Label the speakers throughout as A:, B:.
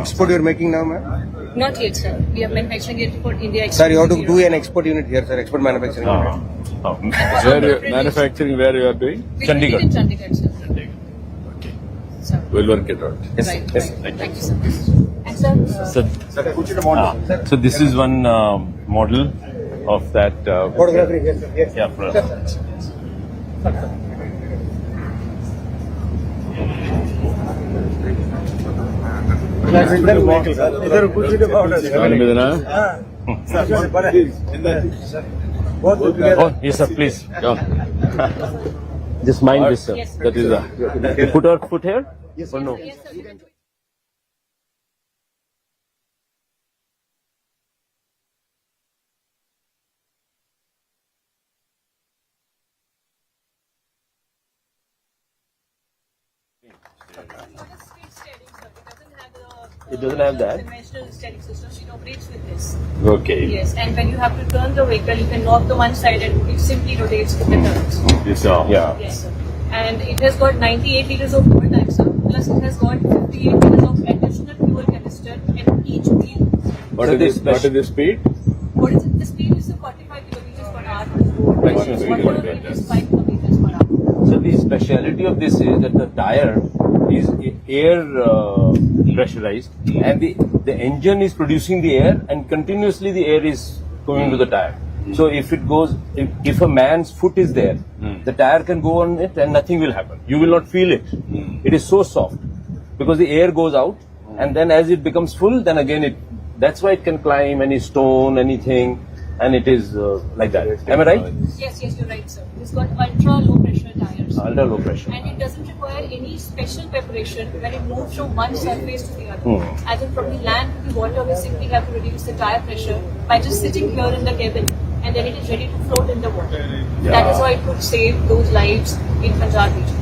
A: Export you're making now, ma'am?
B: Not yet, sir. We are manufacturing it for India.
A: Sir, you have to do an export unit here, sir. Export manufacturing unit.
C: Where you manufacturing? Where you are doing?
B: Chandigarh. In Chandigarh, sir.
C: Okay.
B: Sir.
C: We'll work it out.
A: Yes,
B: Right,
A: yes.
B: right. Thank you, sir. And sir,
D: So this is one model of that.
A: Photography here, sir. Yes.
D: Yeah,
A: इधर कुछ नहीं
D: Oh, yes, sir, please. Just mind this, sir.
B: Yes, sir.
D: That is you put our foot here? Yes, or no?
B: yes, sir. You can do it.
D: It doesn't have that.
B: Conventional steering system. It operates with this.
D: Okay.
B: Yes, and when you have to turn the vehicle, you can lock the one side and it simply rotates with the turns.
D: This, yeah.
B: Yes, sir. And it has got 98 liters of fuel tank, sir. Plus it has got 58 liters of additional fuel canister in each wheel.
C: What is the speed?
B: What is it? The speed is 45 kilometers per hour on the road.
D: Maximum speed,
B: 1 kilometer is 5 kilometers per hour.
D: So the speciality of this is that the tire is air pressurized, and the engine is producing the air, and continuously the air is going to the tire. So if it goes, if a man's foot is there, the tire can go on it and nothing will happen. You will not feel it. It is so soft because the air goes out, and then as it becomes full, then again that's why it can climb any stone, anything, and it is like that. Am I right?
B: Yes, you're right, sir. It's got ultra low pressure tires.
D: Ultra low pressure.
B: And it doesn't require any special preparation when it moves from one surface to the other. As in from the land to the water, we simply have to reduce the tire pressure by just sitting here in the cabin, and then it is ready to float in the water. That is why it could save those lives in Punjab region.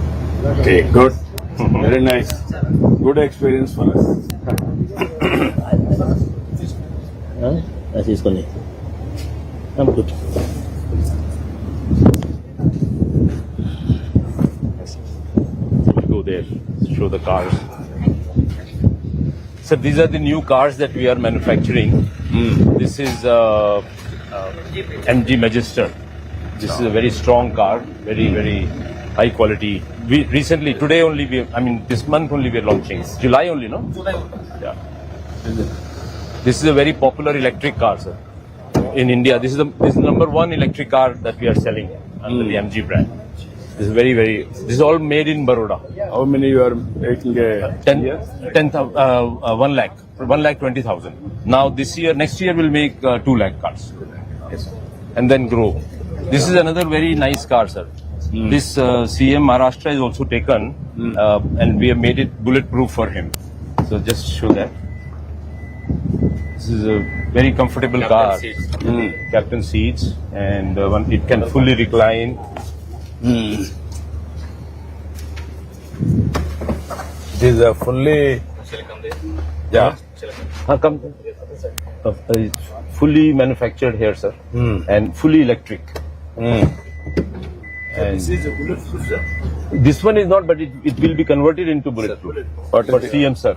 C: Okay, good. Very nice. Good experience for us.
E: That is funny. I'm good.
D: Go there, show the cars. So these are the new cars that we are manufacturing. This is MG Magister. This is a very strong car, very high quality. We recently, today only, this month only we are launching. July only, no? Yeah. This is a very popular electric car, sir. In India, this is the number one electric car that we are selling under the MG brand. This is this is all made in Baroda.
C: How many you are making?
D: 1 lakh 20,000. Now next year we'll make 2 lakh cars. Yes. And then grow. This is another very nice car, sir. This CM Maharashtra is also taken, and we have made it bulletproof for him. So just show that. This is a very comfortable car. Captain seats, and it can fully recline.
C: It is a fully. Yeah.
D: Come. It's fully manufactured here, sir, and fully electric. And this is a bulletproof, sir? This one is not, but it will be converted into bulletproof. For CM, sir.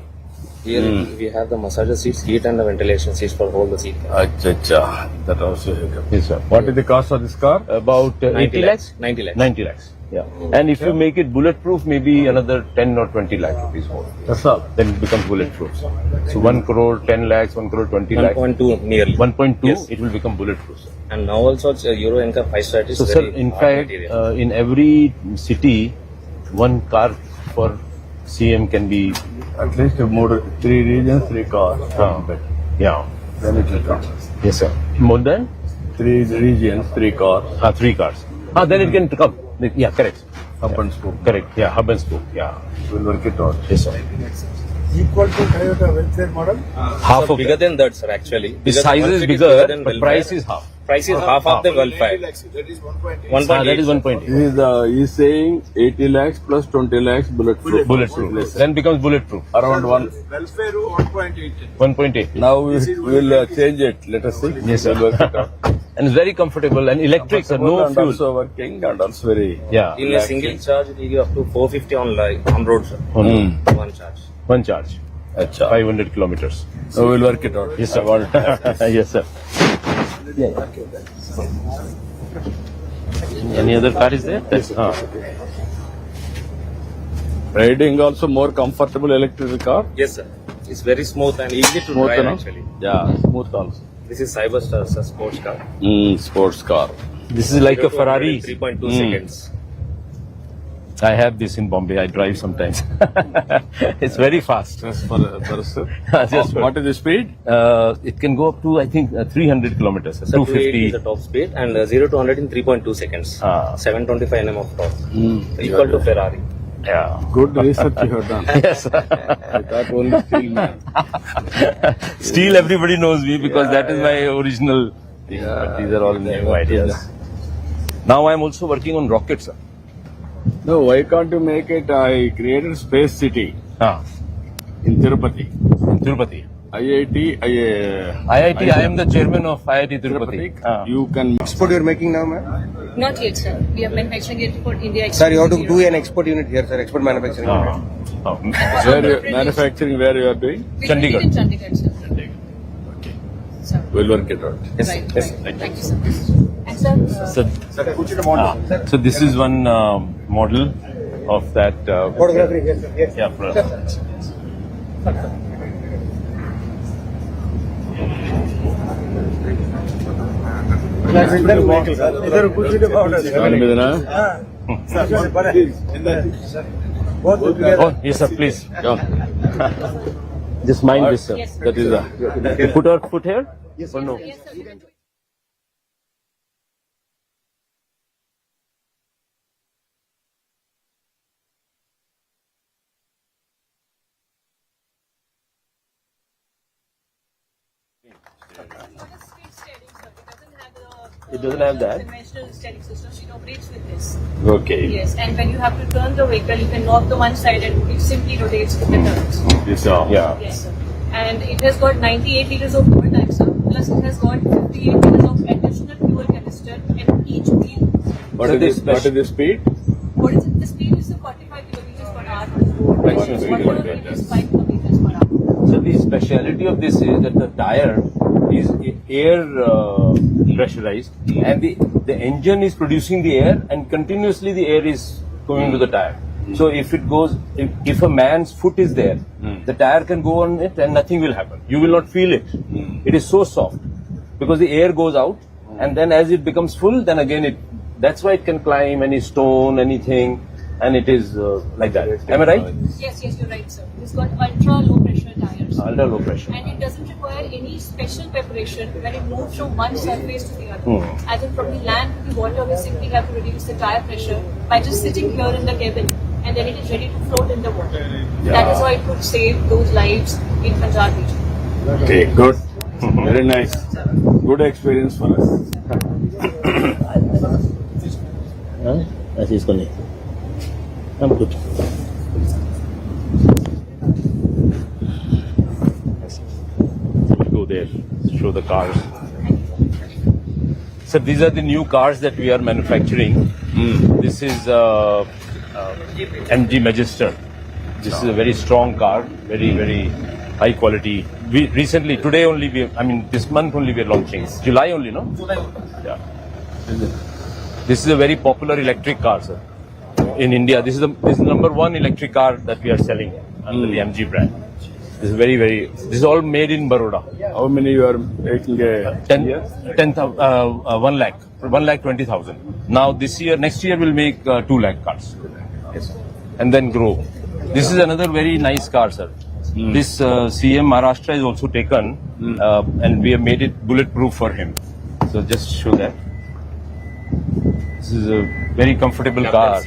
E: Here we have the massager seats, heat and the ventilation seats for all the seat.
C: Acha. That also.
D: Yes, sir.
C: What is the cost of this car?
D: About 80 lakhs?
E: 90 lakhs.
D: 90 lakhs. Yeah. And if you make it bulletproof, maybe another 10 or 20 lakh rupees more.
C: That's all.
D: Then it becomes bulletproof. So 1 crore 10 lakhs, 1 crore 20 lakhs.
E: 1.2 nearly.
D: 1.2,
E: Yes.
D: it will become bulletproof, sir.
E: And now also it's Euro NCAP 5-star is
D: So,
E: very
D: sir, in
E: hard
D: fact,
E: material.
D: in every city, one car for CM can be.
C: At least 3 regions, 3 cars.
D: Yeah.
C: Then it will come.
D: Yes, sir. More than
C: 3 regions, 3 cars.
D: 3 cars. Then it can come. Yeah, correct.
C: Hub and spoke.
D: Correct. Yeah, hub and spoke. Yeah.
C: We'll work it out.
D: Yes, sir.
A: Equal to Toyota welfare model?
D: Half
E: So
D: of
E: bigger than that, sir, actually.
D: the
E: Because
D: size
E: one
D: is
E: seat
D: bigger,
E: than
D: but
E: welfare.
D: price is half.
E: Price is half of the welfare.
A: That is 1.8.
E: 1.8.
D: That is 1.8.
C: He is saying 80 lakhs plus 20 lakhs bulletproof.
D: Bulletproof. Then becomes bulletproof.
C: Around 1.
A: Welfare 1.8.
D: 1.8.
C: Now we will change it. Let us see.
D: Yes, sir.
C: We'll work it out.
D: And it's very comfortable and electric, sir. No
C: and
D: fuel.
C: also working and also very.
D: Yeah.
E: In a single charge, we give up to 450 on road, sir.
D: Hmm.
E: One charge.
D: One charge.
C: Acha.
D: 500 kilometers.
C: So we'll work it out.
D: Yes, sir.
C: I want it.
D: Yes, sir. Any other car is there? That's,
C: Riding also more comfortable electric car.
E: Yes, sir. It's very smooth and easy to
C: Smooth,
E: drive
C: no?
E: actually.
C: Yeah, smooth also.
E: This is Cyberstar, sir, sports car.
C: Sports car.
D: This is like a
E: 0 to 100 in
D: Ferrari.
E: 3.2 seconds.
D: I have this in Bombay. I drive sometimes. It's very fast.
C: Just for a person.
D: Just for-
C: What is the speed?
D: It can go up to, I think, 300 kilometers.
E: So 280 is
D: 250.
E: the top speed and 0 to 100 in 3.2 seconds.
D: Ah.
E: 725 Nm of torque. Equal to Ferrari.
D: Yeah.
C: Good research you have done.
D: Yes.
C: I thought only steel man.
D: Still, everybody knows me because that is my original thing.
C: Yeah.
D: But these are all new ideas. Now I am also working on rockets. Sir.
C: No, why can't you make it? I created Space City in Tirupati.
D: In Tirupati.
C: IIT,
D: IIT, I am the chairman of IIT Tirupati.
C: You can
F: Export you're making now, ma'am?
B: Not yet, sir. We are manufacturing it for India.
F: Sir, you have to do an export unit here, sir. Export manufacturing unit.
C: where you, manufacturing where you are doing.
B: We do it
D: Chandigarh.
B: in Chandigarh, sir. Sir.
C: We'll work it out.
B: Right. Thank you, sir. And sir,
D: So this is one model of that.
F: Photography here, sir. Yes.
D: Yeah,
A: इधर कुछ नहीं about
C: One minute,
D: Oh, yes, sir, please. Just mind this, sir.
B: Yes, sir.
C: That is the.
D: You put our foot here? Yes or no?
B: yes, sir. We can do it.
D: It doesn't have that.
B: Conventional steering system. It operates with this.
D: Okay.
B: Yes, and when you have to turn the vehicle, you can knock the one side and it simply rotates with the turns.
C: This,
D: Yeah.
B: Yes, sir. And it has got 98 liters of fuel tank, sir. Plus it has got 58 liters of additional fuel canister in each wheel.
C: what is the speed?
B: What is it? The speed is 45 kilometers per hour on the road.
D: Maximum speed,
B: 100 is 5 kilometers per hour.
D: So the speciality of this is that the tire is air pressurized and the engine is producing the air and continuously the air is going to the tire. So if it goes, if a man's foot is there, the tire can go on it and nothing will happen. You will not feel it. It is so soft because the air goes out and then as it becomes full, then again that's why it can climb any stone, anything, and it is like that. Am I right?
B: Yes, you're right, sir. It's got ultra low pressure tires.
D: Ultra low pressure.
B: And it doesn't require any special preparation when it moves from one surface to the other. As in from the land to the water, we simply have to reduce the tire pressure by just sitting here in the cabin and then it is ready to float in the water. That is why it could save those lives in Punjab region.
C: Okay, good. Very nice. Good experience for us.
G: Así es con él. I'm good.
D: We'll go there, show the cars. So these are the new cars that we are manufacturing. This is MG Magister. This is a very strong car, very high quality. We recently, today only, this month only we are launching. July only, no? Yeah. This is a very popular electric car, sir. In India, this is the number one electric car that we are selling under the MG brand. This is this is all made in Baroda.
C: How many you are making a
D: 1 lakh 20,000. Now next year we'll make 2 lakh cars. Yes. And then grow. This is another very nice car, sir. This CM Maharashtra is also taken and we have made it bulletproof for him. So just show that. This is a very comfortable car.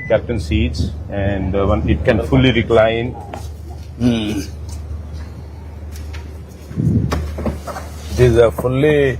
D: Captain seats and it can fully recline.
C: It is a fully